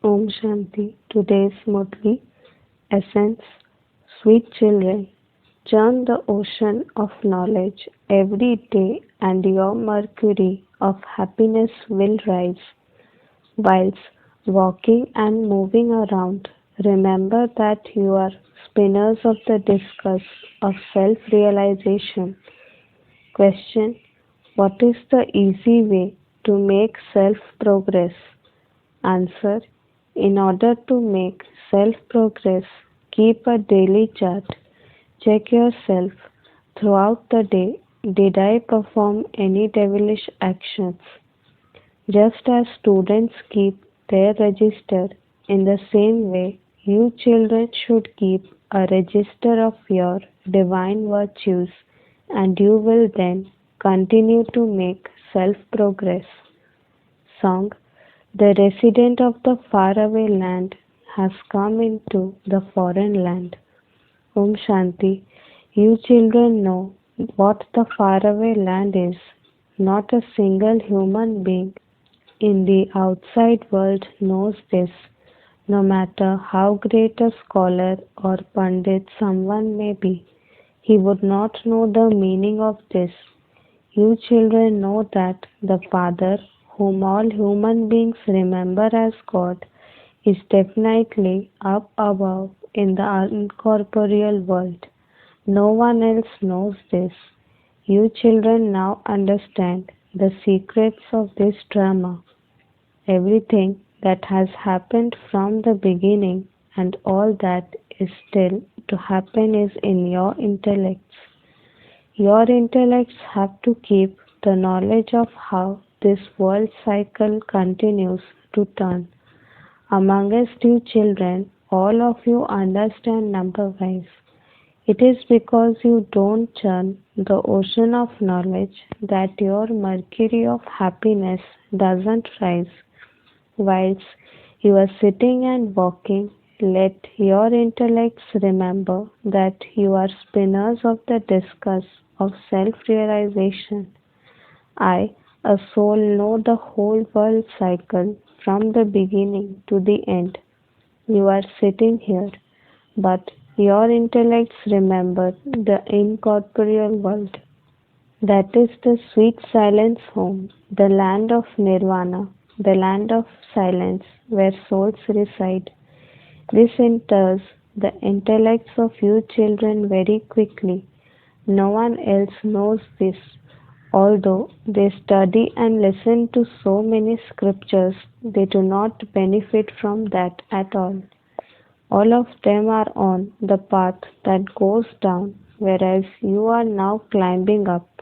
Om Shanti. Today's Murli Essence. Sweet children, churn the ocean of knowledge every day and your mercury of happiness will rise. Whilst walking and moving around, remember that you are spinners of the discus of self-realization. Question: what is the easy way to make self-progress? Answer: in order to make self-progress, keep a daily chart. Check yourself throughout the day. Did I perform any devilish actions? Just as students keep their register, in the same way, you children should keep a register of your divine virtues, and you will then continue to make self progress. Song: the resident of the faraway land has come into the foreign land. Om Shanti. You children know what the faraway land is. Not a single human being in the outside world knows this. No matter how great a scholar or pundit someone may be, he would not know the meaning of this. You children know that the Father, whom all human beings remember as God, is definitely up above in the incorporeal world. No one else knows this. You children now understand the secrets of this drama. Everything that has happened from the beginning and all that is still to happen is in your intellects. Your intellects have to keep the knowledge of how this world cycle continues to turn. Amongst you children, all of you understand number wise. It is because you don't churn the ocean of knowledge that your mercury of happiness doesn't rise. Whilst you are sitting and walking, let your intellects remember that you are spinners of the discus of self-realization. I, a soul, know the whole world cycle from the beginning to the end. You are sitting here, but your intellects remember the incorporeal world. That is the sweet silence home, the land of nirvana, the land of silence where souls reside. This enters the intellects of you children very quickly. No one else knows this, although they study and listen to so many scriptures, they do not benefit from that at all. All of them are on the path that goes down, whereas you are now climbing up.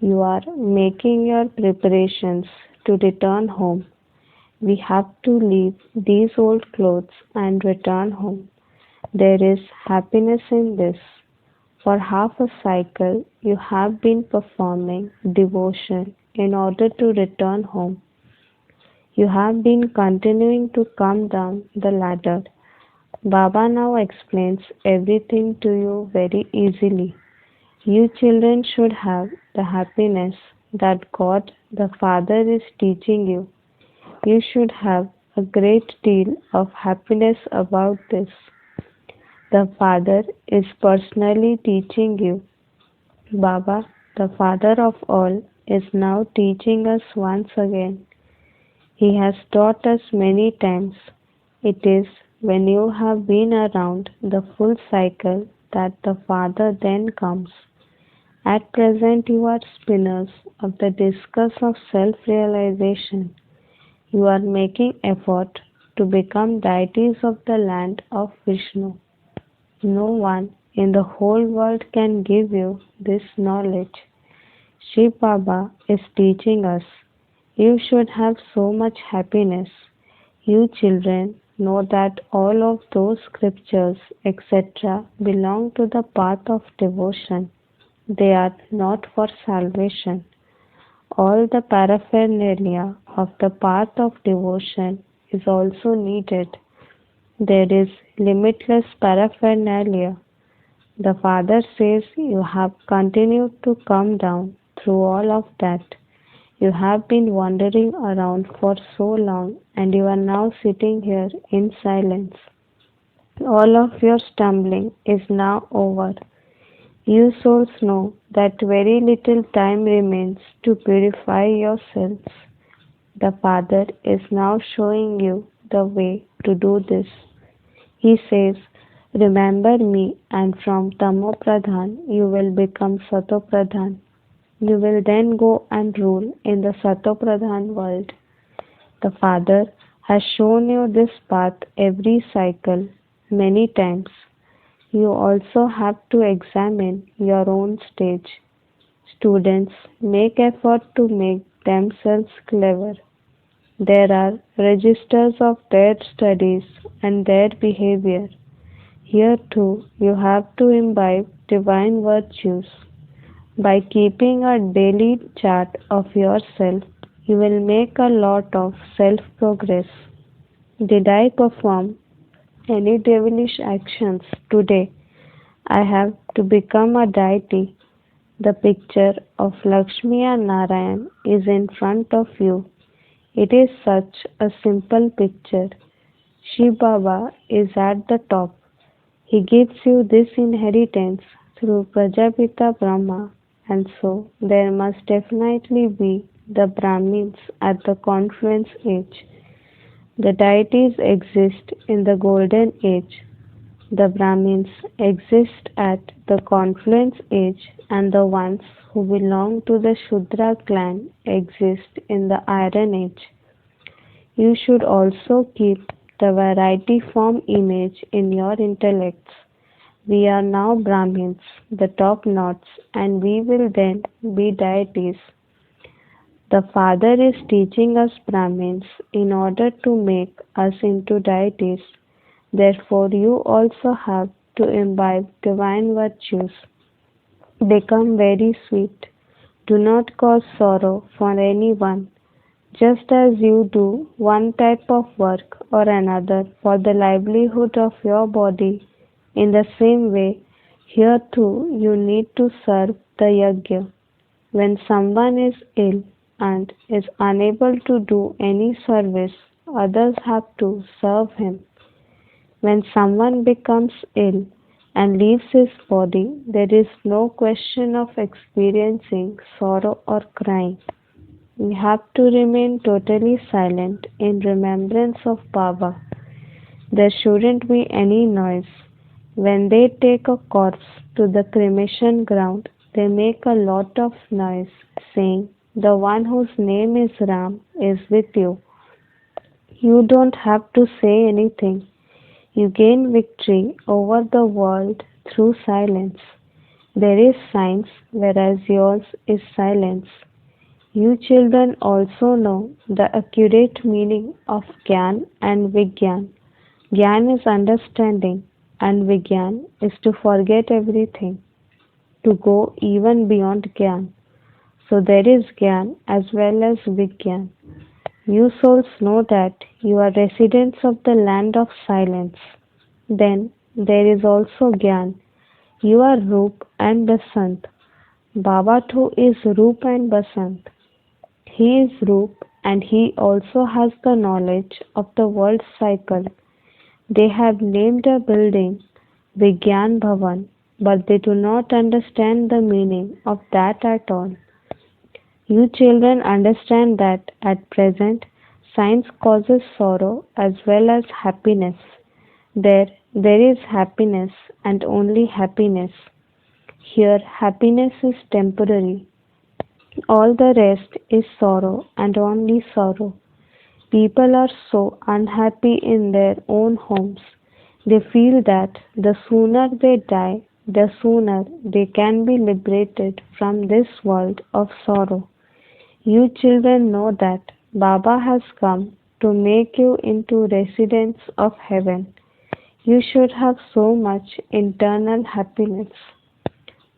You are making your preparations to return home. We have to leave these old clothes and return home. There is happiness in this. For half a cycle, you have been performing devotion in order to return home. You have been continuing to come down the ladder. Baba now explains everything to you very easily. You children should have the happiness that God the Father is teaching you. You should have a great deal of happiness about this. The Father is personally teaching you. Baba, the Father of all, is now teaching us once again. He has taught us many times. It is when you have been around the full cycle that the Father then comes. At present you are spinners of the discus of self-realization. You are making effort to become deities of the land of Vishnu. No one in the whole world can give you this knowledge. Shiv Baba is teaching us. You should have so much happiness. You children know that all of those scriptures, etc., belong to the path of devotion. They are not for salvation. All the paraphernalia of the path of devotion is also needed. There is limitless paraphernalia. The Father says you have continued to come down through all of that. You have been wandering around for so long, and you are now sitting here in silence. All of your stumbling is now over. You souls know that very little time remains to purify yourselves. The Father is now showing you the way to do this. He says, remember me, and from Tamo Pradhan you will become Sato Pradhan. You will then go and rule in the Sato Pradhan world. The Father has shown you this path every cycle many times. You also have to examine your own stage. Students make effort to make themselves clever. There are registers of their studies and their behavior. Here too you have to imbibe divine virtues. By keeping a daily chart of yourself, you will make a lot of self-progress. Did I perform any devilish actions today? I have to become a deity. The picture of Lakshmi and Narayan is in front of you. It is such a simple picture. Shiv Baba is at the top. He gives you this inheritance through Prajapita Brahma, and so there must definitely be the Brahmins at the confluence age. The deities exist in the golden age. The Brahmins exist at the confluence age, and the ones who belong to the Shudra clan exist in the iron age. You should also keep the variety form image in your intellects. We are now Brahmins, the top knots, and we will then be deities. The Father is teaching us Brahmins in order to make us into deities. Therefore, you also have to imbibe divine virtues. Become very sweet. Do not cause sorrow for anyone. Just as you do one type of work or another for the livelihood of your body, in the same way, here too you need to serve the yajna. When someone is ill and is unable to do any service, others have to serve him. When someone becomes ill and leaves his body, there is no question of experiencing sorrow or crying. We have to remain totally silent in remembrance of Baba. There shouldn't be any noise. When they take a corpse to the cremation ground, they make a lot of noise, saying, the one whose name is Ram is with you. You don't have to say anything. You gain victory over the world through silence. There is science, whereas yours is silence. You children also know the accurate meaning of Gyan and Vigyan. Gyan is understanding, and Vigyan is to forget everything, to go even beyond Gyan. So there is Gyan as well as Vigyan. You souls know that you are residents of the land of silence. Then there is also Gyan. You are Roop and Basant. Baba too is Roop and Basant. He is Roop, and he also has the knowledge of the world cycle. They have named a building Vigyan Bhavan, but they do not understand the meaning of that at all. You children understand that at present science causes sorrow as well as happiness. There is happiness and only happiness. Here happiness is temporary. All the rest is sorrow and only sorrow. People are so unhappy in their own homes. They feel that the sooner they die, the sooner they can be liberated from this world of sorrow. You children know that Baba has come to make you into residents of heaven. You should have so much internal happiness.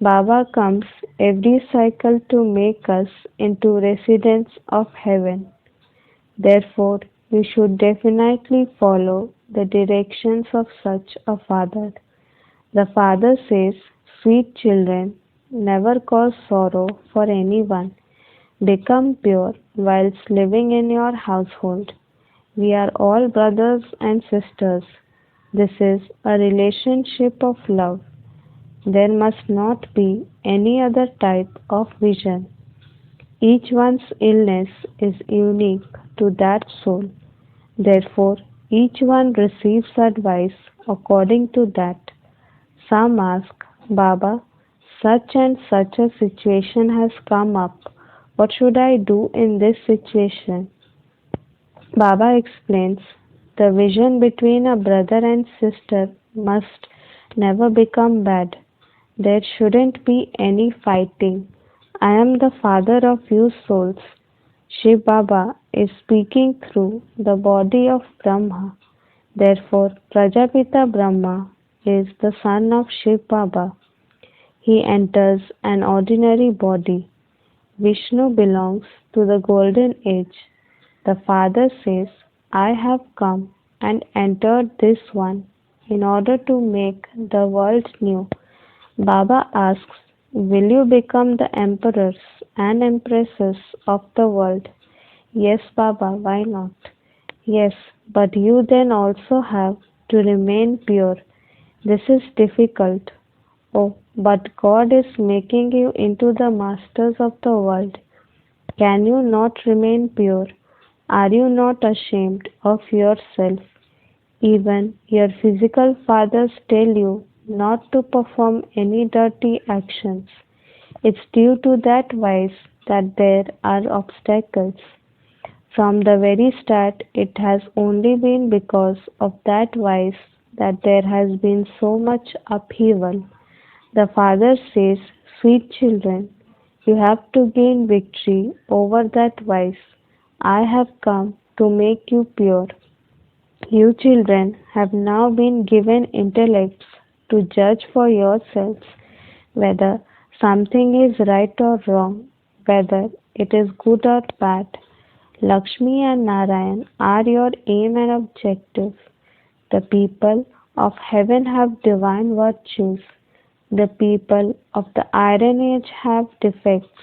Baba comes every cycle to make us into residents of heaven. Therefore, you should definitely follow the directions of such a father. The Father says, sweet children, never cause sorrow for anyone. Become pure whilst living in your household. We are all brothers and sisters. This is a relationship of love. There must not be any other type of vision. Each one's illness is unique to that soul. Therefore, each one receives advice according to that. Some ask, Baba, such and such a situation has come up. What should I do in this situation? Baba explains, the vision between a brother and sister must never become bad. There shouldn't be any fighting. I am the father of you souls. Shiv Baba is speaking through the body of Brahma. Therefore, Prajapita Brahma is the son of Shiv Baba. He enters an ordinary body. Vishnu belongs to the golden age. The Father says, I have come and entered this one in order to make the world new. Baba asks, will you become the emperors and empresses of the world? Yes, Baba, why not? Yes, but you then also have to remain pure. This is difficult. Oh, but God is making you into the masters of the world. Can you not remain pure? Are you not ashamed of yourself? Even your physical fathers tell you not to perform any dirty actions. It's due to that vice that there are obstacles. From the very start, it has only been because of that vice that there has been so much upheaval. The Father says, sweet children, you have to gain victory over that vice. I have come to make you pure. You children have now been given intellects to judge for yourselves whether something is right or wrong, whether it is good or bad. Lakshmi and Narayan are your aim and objective. The people of heaven have divine virtues. The people of the Iron Age have defects.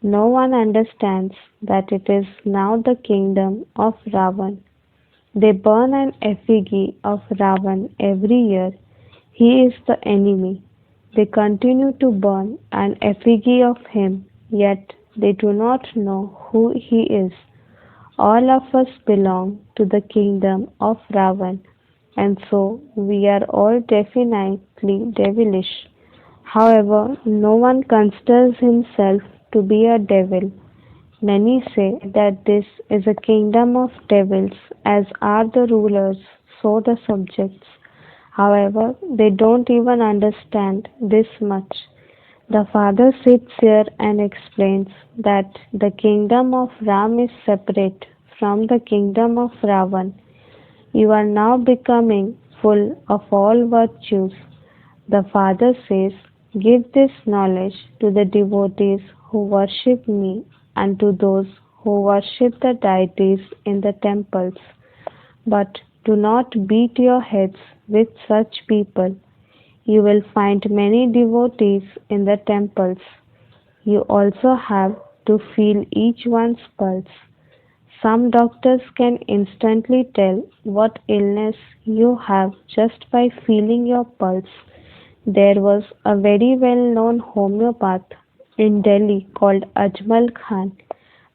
No one understands that it is now the kingdom of Ravan. They burn an effigy of Ravan every year. He is the enemy. They continue to burn an effigy of him, yet they do not know who he is. All of us belong to the kingdom of Ravan, and so we are all definitely devilish. However, no one considers himself to be a devil. Many say that this is a kingdom of devils, as are the rulers, so the subjects. However, they don't even understand this much. The Father sits here and explains that the kingdom of Ram is separate from the kingdom of Ravan. You are now becoming full of all virtues. The Father says, give this knowledge to the devotees who worship me and to those who worship the deities in the temples. But do not beat your heads with such people. You will find many devotees in the temples. You also have to feel each one's pulse. Some doctors can instantly tell what illness you have just by feeling your pulse. There was a very well-known homeopath in Delhi called Ajmal Khan.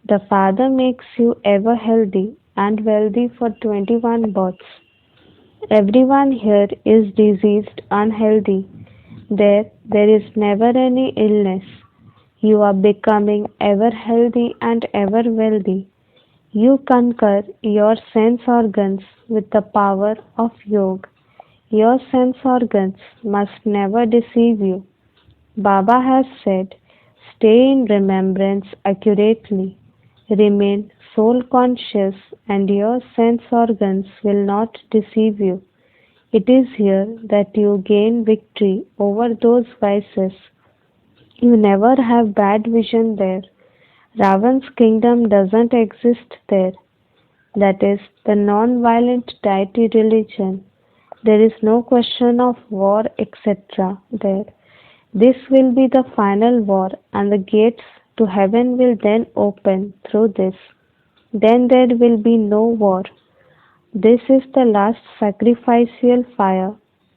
The Father makes you ever healthy and wealthy for 21 births. Everyone here is diseased, unhealthy. There is never any illness. You are becoming ever healthy and ever wealthy. You conquer your sense organs with the power of yoga. Your sense organs must never deceive you. Baba has said, stay in remembrance accurately. Remain soul conscious and your sense organs will not deceive you. It is here that you gain victory over those vices. You never have bad vision there. Ravan's kingdom doesn't exist there. That is the non-violent deity religion. There is no question of war, etc. there. This will be the final war, and the gates to heaven will then open through this. Then there will be no war. This is the last sacrificial fire,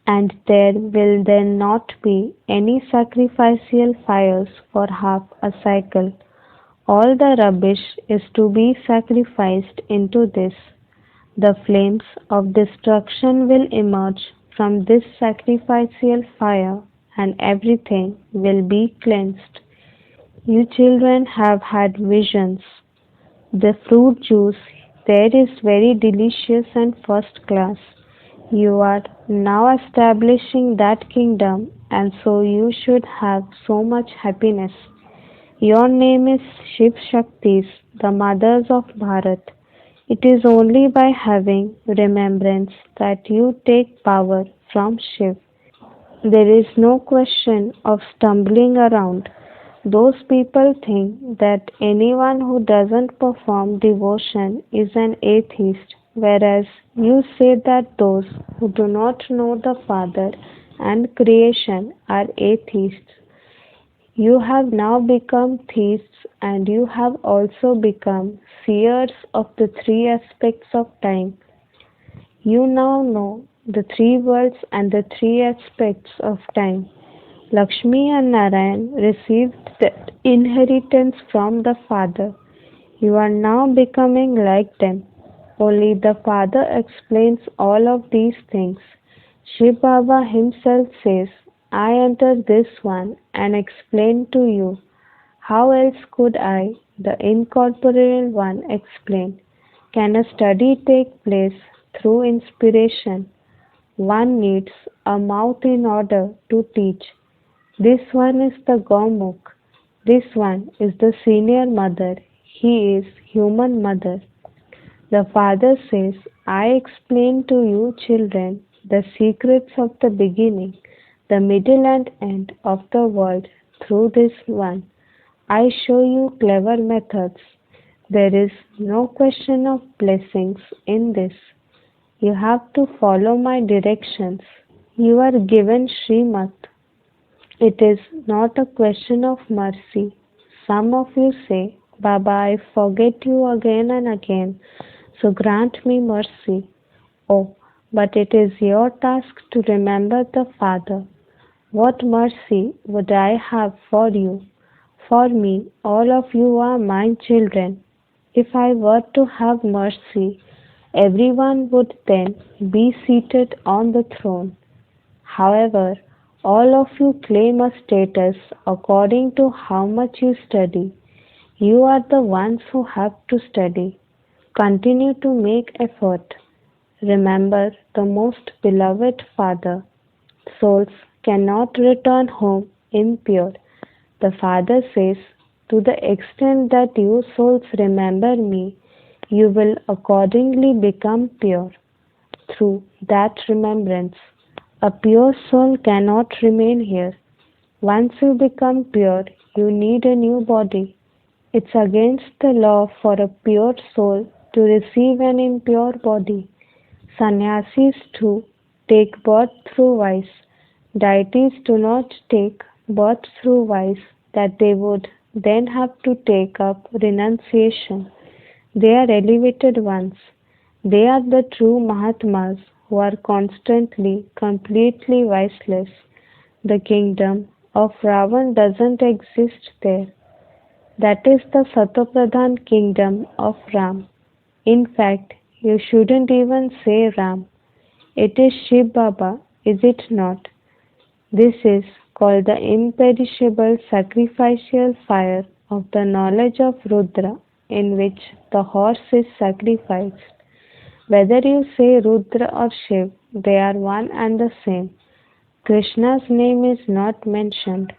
and there will then not be any sacrificial fires for half a cycle. All the rubbish is to be sacrificed into this. The flames of destruction will emerge from this sacrificial fire, and everything will be cleansed. You children have had visions. The fruit juice there is very delicious and first class. You are now establishing that kingdom, and so you should have so much happiness. Your name is Shiv Shaktis, the mothers of Bharat. It is only by having remembrance that you take power from Shiv. There is no question of stumbling around. Those people think that anyone who doesn't perform devotion is an atheist, whereas you say that those who do not know the Father and creation are atheists. You have now become theists, and you have also become seers of the three aspects of time. You now know the three worlds and the three aspects of time. Lakshmi and Narayan received that inheritance from the Father. You are now becoming like them. Only the Father explains all of these things. Shiv Baba himself says, I enter this one and explain to you. How else could I, the incorporeal one, explain? Can a study take place through inspiration? One needs a mouth in order to teach. This one is the Gomukh. This one is the senior mother. He is human mother. The Father says, I explain to you children the secrets of the beginning, the middle and end of the world through this one. I show you clever methods. There is no question of blessings in this. You have to follow my directions. You are given Srimat. It is not a question of mercy. Some of you say, Baba, I forget you again and again, so grant me mercy. Oh, but it is your task to remember the Father. What mercy would I have for you? For me, all of you are my children. If I were to have mercy, everyone would then be seated on the throne. However, all of you claim a status according to how much you study. You are the ones who have to study. Continue to make effort. Remember the most beloved Father. Souls cannot return home impure. The Father says, to the extent that you souls remember me, you will accordingly become pure. Through that remembrance, a pure soul cannot remain here. Once you become pure, you need a new body. It's against the law for a pure soul to receive an impure body. Sannyasis too take birth through vice. Deities do not take birth through vice that they would then have to take up renunciation. They are elevated ones. They are the true Mahatmas who are constantly, completely viceless. The kingdom of Ravan doesn't exist there. That is the Satopradhan kingdom of Ram. In fact, you shouldn't even say Ram. It is Shiv Baba, is it not? This is called the imperishable sacrificial fire of the knowledge of Rudra, in which the horse is sacrificed. Whether you say Rudra or Shiv, they are one and the same. Krishna's name is not mentioned.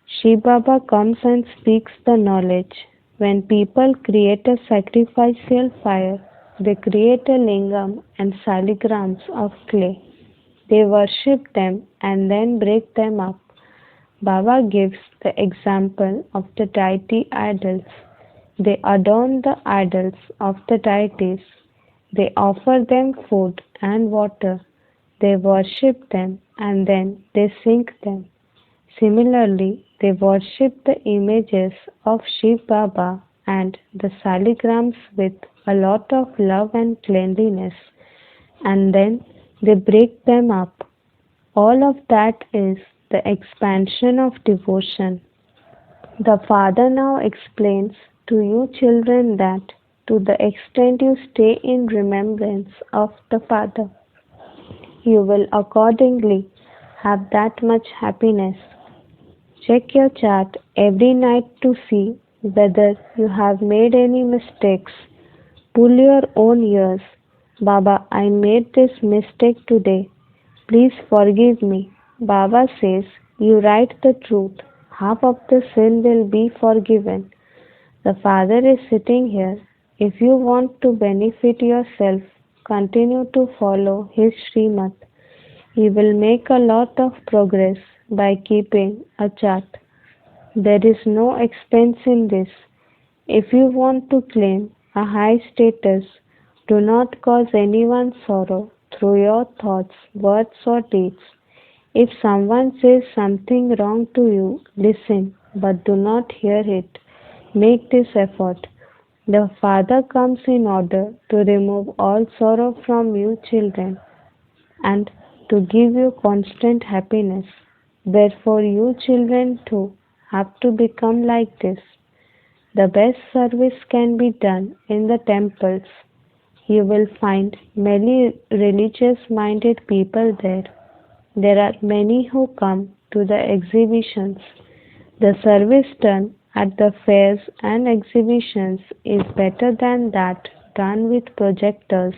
Shiv Baba comes and speaks the knowledge. When people create a sacrificial fire, they create a lingam and saligrams of clay. They worship them and then break them up. Baba gives the example of the deity idols. They adorn the idols of the deities. They offer them food and water. They worship them and then they sink them. Similarly, They worship the images of Shiv Baba and the saligrams with a lot of love and cleanliness, and then they break them up. All of that is the expansion of devotion. The Father now explains to you children that to the extent you stay in remembrance of the Father, you will accordingly have that much happiness. Check your chart every night to see whether you have made any mistakes. Pull your own ears. Baba, I made this mistake today. Please forgive me. Baba says, you write the truth. Half of the sin will be forgiven. The Father is sitting here. If you want to benefit yourself, continue to follow His Srimad. He will make a lot of progress by keeping a chart. There is no expense in this. If you want to claim a high status, do not cause anyone sorrow through your thoughts, words, or deeds. If someone says something wrong to you, listen, but do not hear it. Make this effort. The Father comes in order to remove all sorrow from you children and to give you constant happiness. Therefore, you children too have to become like this. The best service can be done in the temples. You will find many religious minded people there. There are many who come to the exhibitions. The service done at the fairs and exhibitions is better than that done with projectors.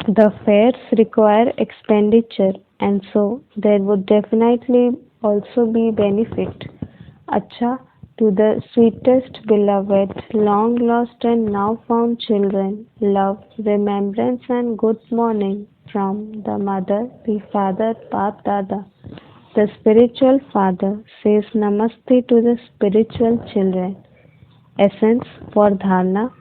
The fairs require expenditure, and so there would definitely also be benefit. Acha, to the sweetest beloved, long lost and now found children, love, remembrance and good morning from the mother, the father, Bap Dada. The spiritual father says Namaste to the spiritual children. Essence for Dharana.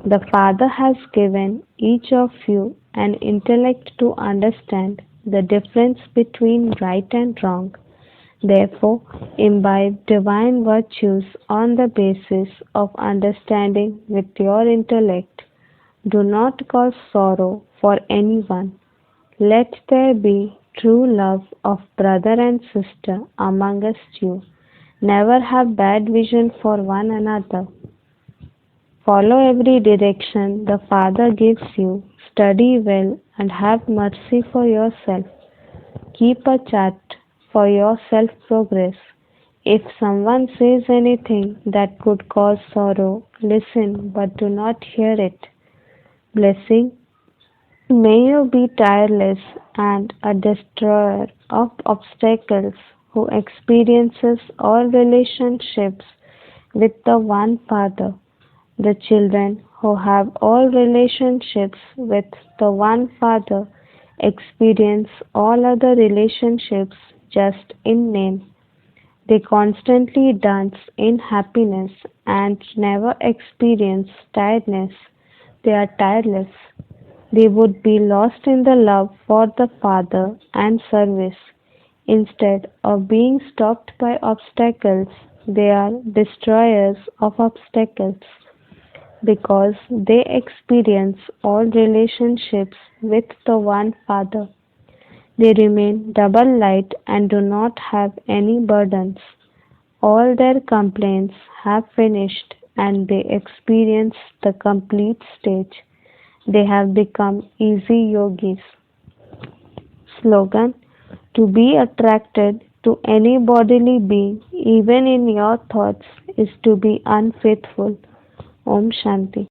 The Father has given each of you an intellect to understand the difference between right and wrong. Therefore, imbibe divine virtues on the basis of understanding with your intellect. Do not cause sorrow for anyone. Let there be true love of brother and sister amongst you. Never have bad vision for one another. Follow every direction the Father gives you. Study well and have mercy for yourself. Keep a chart for your self-progress. If someone says anything that could cause sorrow, listen but do not hear it. Blessing. May you be tireless and a destroyer of obstacles who experiences all relationships with the one Father. The children who have all relationships with the one Father experience all other relationships just in name. They constantly dance in happiness and never experience tiredness. They are tireless. They would be lost in the love for the Father and service. Instead of being stopped by obstacles, they are destroyers of obstacles because they experience all relationships with the one Father. They remain double light and do not have any burdens. All their complaints have finished and they experience the complete stage. They have become easy yogis. Slogan. To be attracted to any bodily being, even in your thoughts, is to be unfaithful. Om Shanti.